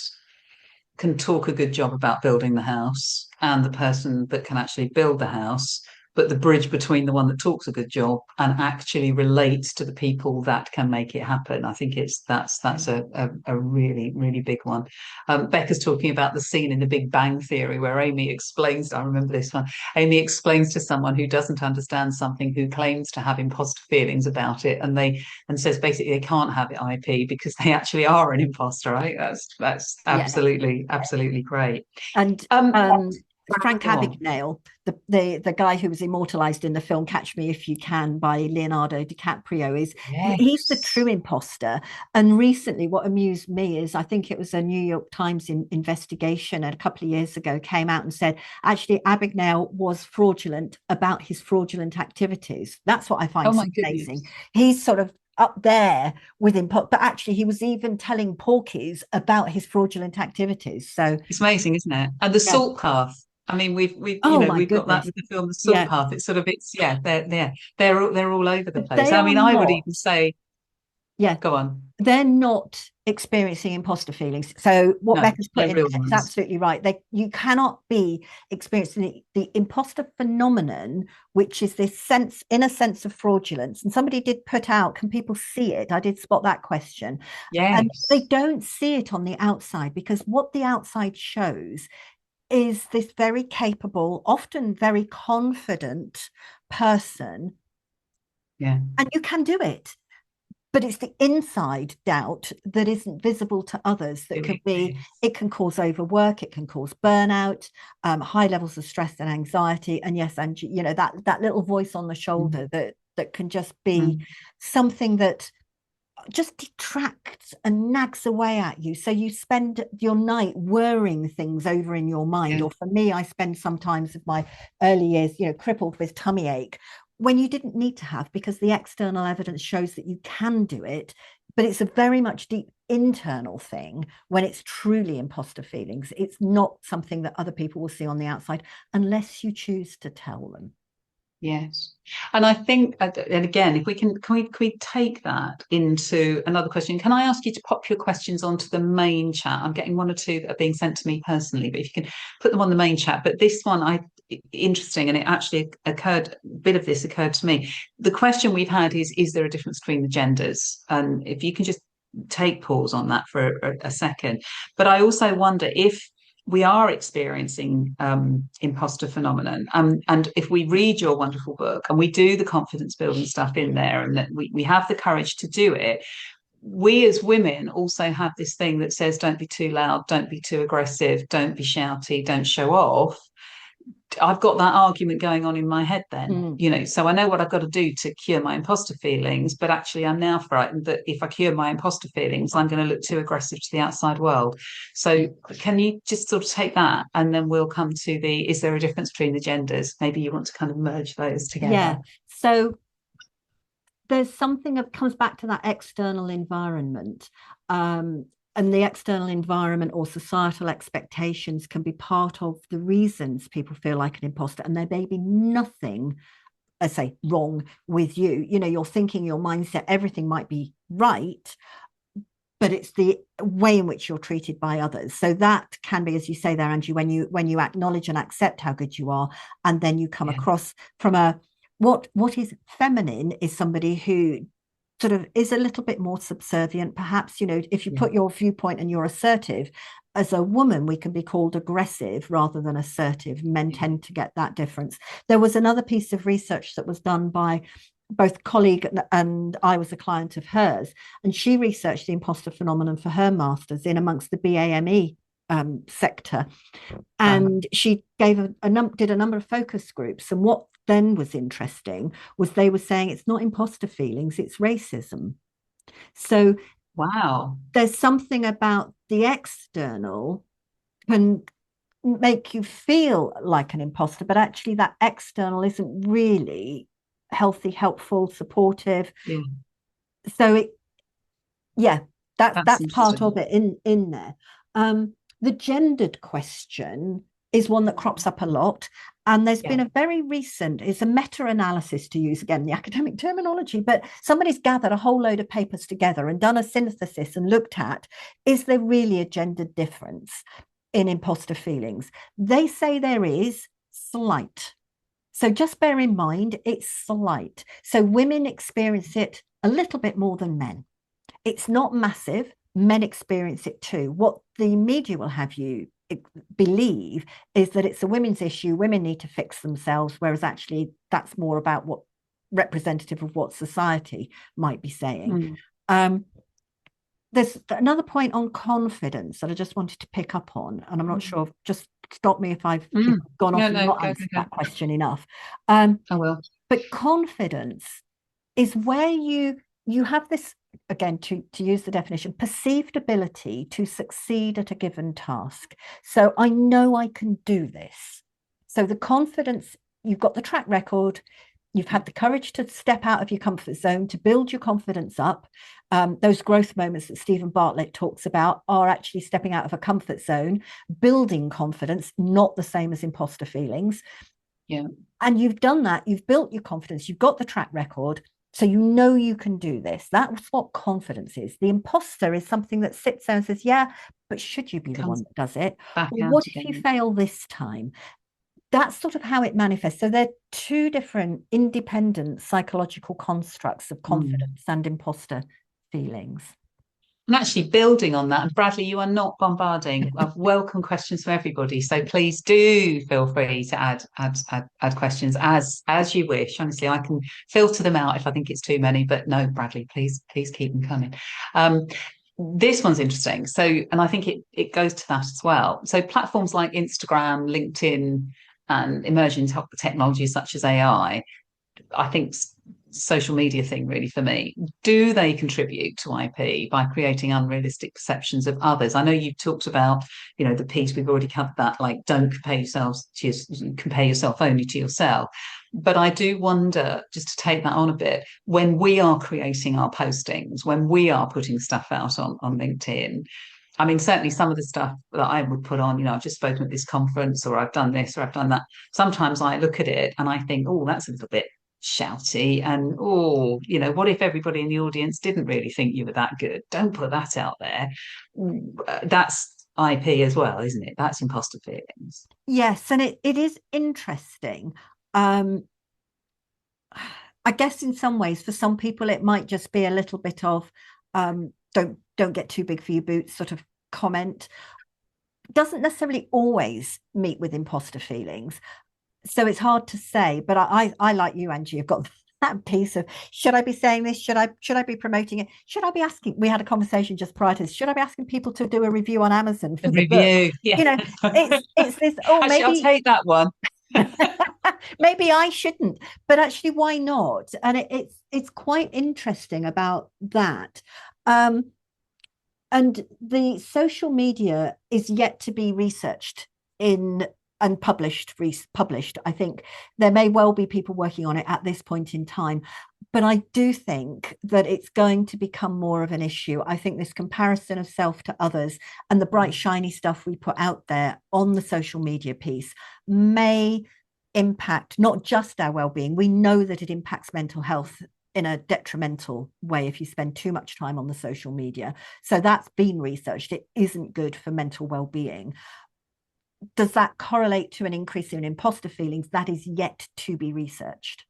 can talk a good job about building the house and the person that can actually build the house, but the bridge between the one that talks a good job and actually relates to the people that can make it happen. I think that's a really, really big one. Becca's talking about the scene in The Big Bang Theory where Amy explains, I remember this one, Amy explains to someone who doesn't understand something, who claims to have imposter feelings about it, and says basically they can't have it IP because they actually are an imposter, right? That's Yeah. absolutely great. And Um, Frank go on. Abagnale, the guy who was immortalized in the film Catch Me If You Can by Leonardo DiCaprio, he's the Yes. true imposter. And recently, what amused me is I think it was a New York Times investigation a couple of years ago came out and said actually Abagnale was fraudulent about his fraudulent activities. That's what I Oh find so my amazing. goodness. He's sort of up there with him, but actually he was even telling porkies about his fraudulent activities. So It's amazing, isn't it? And the yeah. salt path. I mean, we've Oh my we've got that goodness. with the film The Salt Yeah. Path. It's sort of they're all over the place. They I are mean, I would not, even say, yeah, go on. they're not experiencing imposter feelings. So what No, Becca's put they're in real there is ones. absolutely right. You cannot be experiencing the imposter phenomenon, which is this inner sense of fraudulence. And somebody did put out, can people see it? I did spot that question. And they Yes. don't see it on the outside because what the outside shows is this very capable, often very confident person, Yeah. and you can do it. But it's the inside doubt that isn't visible to others that Do could it. be, it can cause overwork, it can cause burnout, high levels of stress and anxiety. And yes, and that little voice on the Mm. shoulder that can just be Mm. something that just detracts and nags away at you. So you spend your night whirring things over in your mind. Yeah. Or for me, I spend sometimes of my early years, crippled with tummy ache when you didn't need to have, because the external evidence shows that you can do it. But it's a very much deep internal thing when it's truly imposter feelings. It's not something that other people will see on the outside unless you choose to tell them. Yes. And I think, and again, if we can we take that into another question? Can I ask you to pop your questions onto the main chat? I'm getting one or two that are being sent to me personally, but if you can put them on the main chat. But this one, interesting, and it actually occurred. A bit of this occurred to me. The question we've had is there a difference between the genders? And if you can just take pause on that for a second. But I also wonder if we are experiencing imposter phenomenon. And if we read your wonderful book and we do the confidence building stuff in there and that we have the courage to do it, we as women also have this thing that says, don't be too loud, don't be too aggressive, don't be shouty, don't show off. I've got that argument going on in my head then, Mm. so I know what I've got to do to cure my imposter feelings, but actually I'm now frightened that if I cure my imposter feelings, I'm going to look too aggressive to the outside world. So can you just sort of take that, and then we'll come to is there a difference between the genders? Maybe you want to kind of merge those Yeah. together. So there's something that comes back to that external environment. And the external environment or societal expectations can be part of the reasons people feel like an imposter. And there may be nothing, I say, wrong with you. Your thinking, your mindset, everything might be right, but it's the way in which you're treated by others. So that can be, as you say there, Angie, when you acknowledge and accept how good you are, and then you come across from what is feminine is somebody who sort of is a little bit more subservient, perhaps. If you put your viewpoint and you're assertive, as a woman, we can be called aggressive rather than assertive. Men tend to get that difference. There was another piece of research that was done by both colleague and I was a client of hers, and she researched the imposter phenomenon for her master's in amongst the BAME sector, and she did a number of focus groups. And what then was interesting was they were saying it's not imposter feelings, it's racism. So Wow. there's something about the external can make you feel like an imposter, but actually that external isn't really healthy, helpful, supportive. Yeah. So that's part of interesting. it in there. The gendered question is one that crops up a lot. And there's been a very recent, it's a meta-analysis, to use again the academic terminology, but somebody's gathered a whole load of papers together and done a synthesis and looked at, is there really a gendered difference in imposter feelings? They say there is slight. So just bear in mind, it's slight. So women experience it a little bit more than men. It's not massive. Men experience it too. What the media will have you believe is that it's a women's issue. Women need to fix themselves, whereas actually that's more about what representative of what society might be saying. There's another point on confidence that I just wanted to pick up on, and I'm not sure. Just stop me if I've gone off and not answered that question enough. I will. But confidence is where you have this, again, to use the definition, perceived ability to succeed at a given task. So I know I can do this. So the confidence, you've got the track record, you've had the courage to step out of your comfort zone, to build your confidence up. Those growth moments that Stephen Bartlett talks about are actually stepping out of a comfort zone, building confidence, not the same as imposter feelings. Yeah. And you've done that, you've built your confidence, you've got the track record, so you know you can do this. That's what confidence is. The imposter is something that sits there and says, yeah, but should you be the one that does it? Or what if you fail this time? That's sort of how it manifests. So they're two different independent psychological constructs of confidence and imposter feelings. I'm actually building on that. And Bradley, you are not bombarding. I've welcome questions from everybody. So please do feel free to add questions as you wish. Honestly, I can filter them out if I think it's too many, but no, Bradley, please keep them coming. This one's interesting. So, and I think it goes to that as well. So platforms like Instagram, LinkedIn, and emerging technologies such as AI, I think social media thing really for me, do they contribute to IP by creating unrealistic perceptions of others? I know you've talked about the piece, we've already covered that, like don't compare yourself only to yourself, but I do wonder, just to take that on a bit, when we are creating our postings, when we are putting stuff out on LinkedIn, I mean, certainly some of the stuff that I would put on, I've just spoken at this conference, or I've done this, or I've done that. Sometimes I look at it and I think, oh, that's a little bit shouty, and what if everybody in the audience didn't really think you were that good? Don't put that out there. That's IP as well, isn't it? That's imposter feelings. Yes, and it is interesting. I guess in some ways, for some people, it might just be a little bit of don't get too big for your boots sort of comment. Doesn't necessarily always meet with imposter feelings. So it's hard to say, but I like you, Angie, you've got that piece of, should I be saying this? Should I be promoting it? Should I be asking? We had a conversation just prior to this. Should I be asking people to do a review on Amazon for the review? book? Yeah. It's this. Oh, Actually, maybe I'll take that one. Maybe I shouldn't, but actually, why not? And it's quite interesting about that. Um, and the social media is yet to be researched in and published. I think there may well be people working on it at this point in time, but I do think that it's going to become more of an issue. I think this comparison of self to others and the bright shiny stuff we put out there on the social media piece may impact not just our well-being. We know that it impacts mental health in a detrimental way if you spend too much time on the social media. So that's been researched. It isn't good for mental well-being. Does that correlate to an increase in imposter feelings? That is yet to be researched.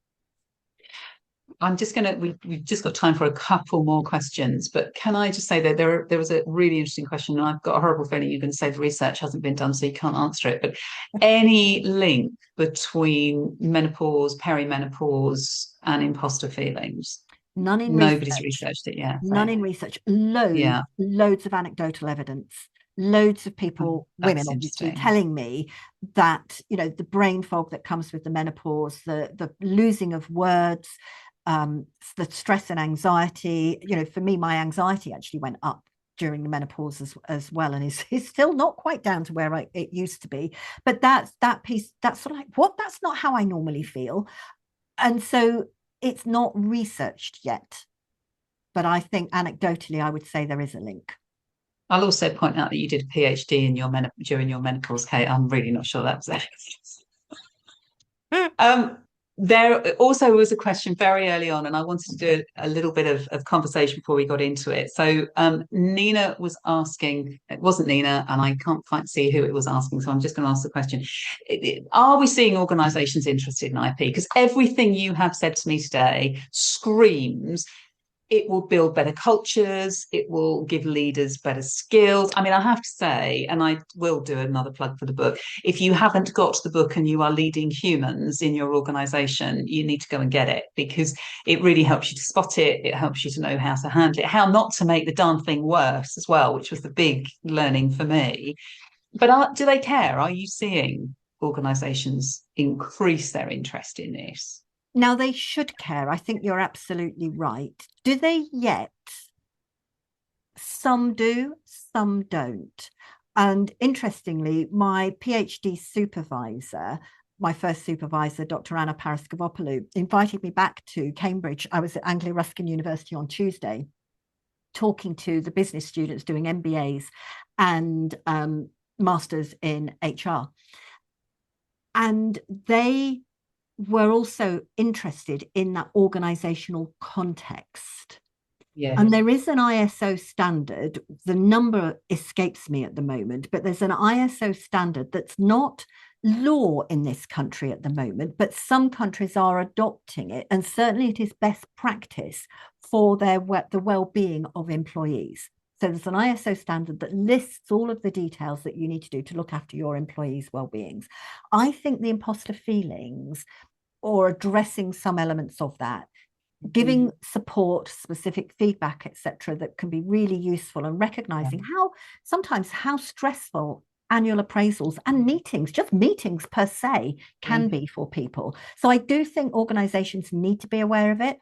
I'm just going to, we've just got time for a couple more questions, but can I just say that there was a really interesting question, and I've got a horrible feeling you're going to say the research hasn't been done, so you can't answer it, but any link between menopause, perimenopause, and imposter feelings? None in Nobody's research. researched it yet. None So, in research. Loads of anecdotal evidence. Loads of people, women that's obviously, interesting. telling me that, the brain fog that comes with the menopause, the losing of words, the stress and anxiety. For me, my anxiety actually went up during the menopause as well, and is still not quite down to where it used to be. But that piece, that's sort of like, what? That's not how I normally feel. And so it's not researched yet. But I think anecdotally, I would say there is a link. I'll also point out that you did a PhD in your during your menopause, Kate. I'm really not sure that was it. Um, there also was a question very early on, and I wanted to do a little bit of conversation before we got into it. So Nina was asking, it wasn't Nina, and I can't quite see who it was asking, so I'm just going to ask the question. Are we seeing organisations interested in IP? Because everything you have said to me today screams it will build better cultures, it will give leaders better skills. I mean, I have to say, and I will do another plug for the book, if you haven't got the book and you are leading humans in your organization, you need to go and get it, because it really helps you to spot it, it helps you to know how to handle it, how not to make the darn thing worse as well, which was the big learning for me. But do they care? Are you seeing organizations increase their interest in this? Now, they should care. I think you're absolutely right. Do they yet? Some do, some don't. And interestingly, my PhD supervisor, my first supervisor, Dr. Anna Paraskevopoulos, invited me back to Cambridge. I was at Anglia Ruskin University on Tuesday, talking to the business students doing MBAs and masters in HR. And they were also interested in that organizational context. Yes. And there is an ISO standard, the number escapes me at the moment, but there's an ISO standard that's not law in this country at the moment, but some countries are adopting it. And certainly it is best practice for the well-being of employees. So there's an ISO standard that lists all of the details that you need to do to look after your employees' well-beings. I think the imposter feelings, or addressing some elements of that, giving support, specific feedback, etc., that can be really useful, and recognizing how stressful annual appraisals and meetings, just meetings per se, can be for people. So I do think organizations need to be aware of it.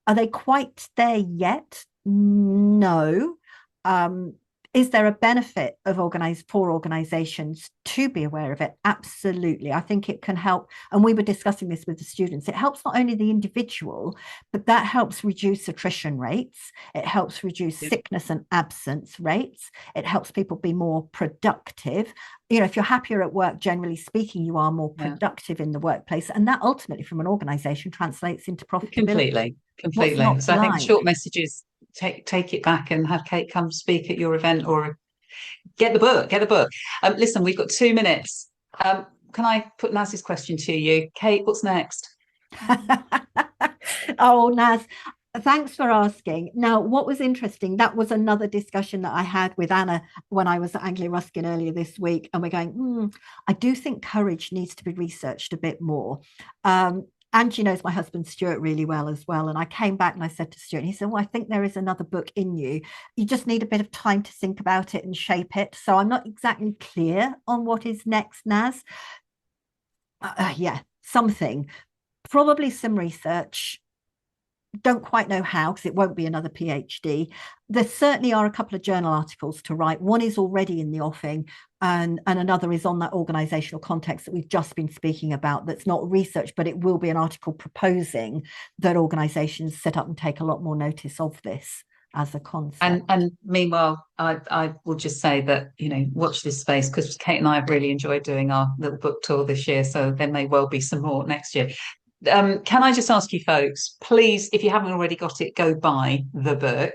Are they quite there yet? No. Is there a benefit of for organizations to be aware of it? Absolutely. I think it can help. And we were discussing this with the students. It helps not only the individual, but that helps reduce attrition rates. It helps reduce sickness and absence rates. It helps people be more productive. If you're happier at work, generally speaking, you are more productive in the workplace. And that ultimately, from an organization, translates into profitability. Completely. So I think the short message is take it back and have Kate come speak at your event, or get the book. Listen, we've got 2 minutes. Can I put Naz's question to you? Kate, what's next? Oh, Naz, thanks for asking. Now, what was interesting, that was another discussion that I had with Anna when I was at Anglia Ruskin earlier this week. And we're going, I do think courage needs to be researched a bit more. Angie knows my husband Stuart really well as well. And I came back and I said to Stuart, and he said, well, I think there is another book in you. You just need a bit of time to think about it and shape it. So I'm not exactly clear on what is next, Naz. Yeah, something, probably some research. Don't quite know how because it won't be another PhD. There certainly are a couple of journal articles to write. One is already in the offing, and another is on that organizational context that we've just been speaking about. That's not research, but it will be an article proposing that organizations set up and take a lot more notice of this as a concept. And meanwhile, I will just say that, watch this space, because Kate and I have really enjoyed doing our little book tour this year. So there may well be some more next year. Can I just ask you folks, please, if you haven't already got it, go buy the book.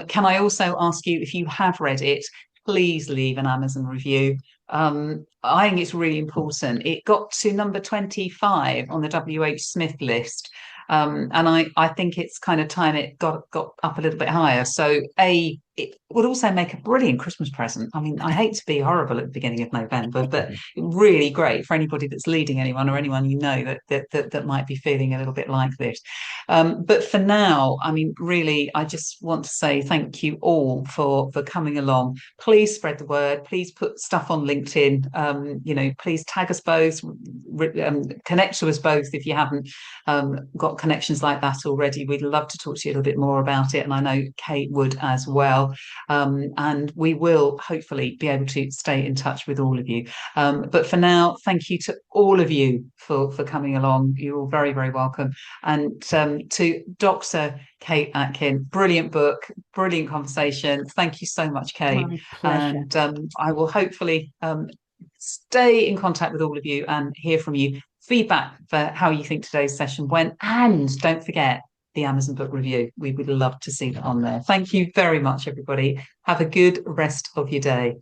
Can I also ask you, if you have read it, please leave an Amazon review. I think it's really important. It got to number 25 on the WH Smith list. And I think it's kind of time it got up a little bit higher. So it would also make a brilliant Christmas present. I mean, I hate to be horrible at the beginning of November, but really great for anybody that's leading anyone or anyone that might be feeling a little bit like this. But for now, I mean, really, I just want to say thank you all for coming along. Please spread the word. Please put stuff on LinkedIn. Please tag us both, connect to us both if you haven't got connections like that already. We'd love to talk to you a little bit more about it, and I know Kate would as well. And we will hopefully be able to stay in touch with all of you. But for now, thank you to all of you for coming along. You're all very, very welcome. And to Dr. Kate Atkin, brilliant book, brilliant conversation. Thank you so much, Kate. My pleasure. And I will hopefully stay in contact with all of you and hear from you. Feedback for how you think today's session went. And don't forget the Amazon book review. We would love to see that on there. Thank you very much, everybody. Have a good rest of your day.